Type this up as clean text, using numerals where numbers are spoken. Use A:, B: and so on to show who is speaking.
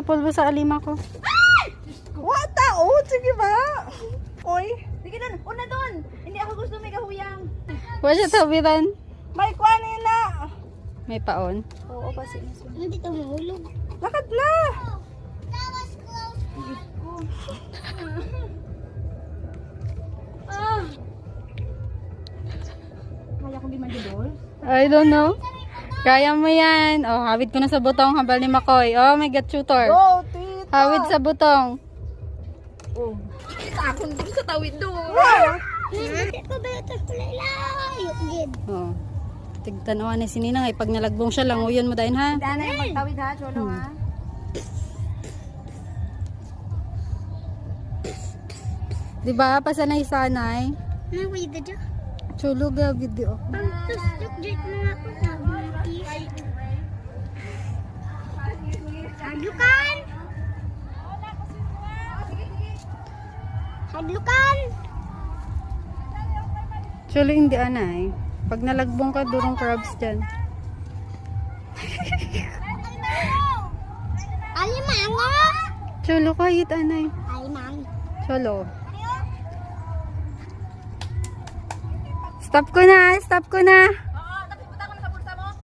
A: pulbo sa alima ko.
B: Wata, oh, sige ba? Oy,
C: Sige doon, una doon. Hindi ako gusto may kahuyang.
A: Wala siya tabitan.
B: may kwan na.
A: May paon.
C: Oo, kasi.
D: Hindi ka mahulog.
B: Lakad na.
D: That was close.
C: Kaya kong di mandidol.
A: I don't know. Kaya mo yan. Oh, hawid ko na sa butong habal ni Makoy. Oh, my God, shooter.
B: Go, tita.
A: Hawid sa butong.
C: Oh. Sa akong sa tawid doon.
D: Hindi ko ba ito layo, gid.
A: Oh. Tigtanawa na si Ninang. Pag nalagbong siya, languyon mo dahil ha.
C: Daan na yung magtawid ha, Cholo ha.
A: Diba? Pasanay-sanay.
D: Naway da dyan.
A: Chulo ga video.
D: Ang tusok dyan na ako sa butis. Hadlukan! Hadlukan!
A: Chulo hindi anay. Pag nalagbong ka, durong crabs dyan.
D: Alimango!
A: Chulo kahit anay.
D: Alimang.
A: Chulo. Stop ko na. Stop ko na.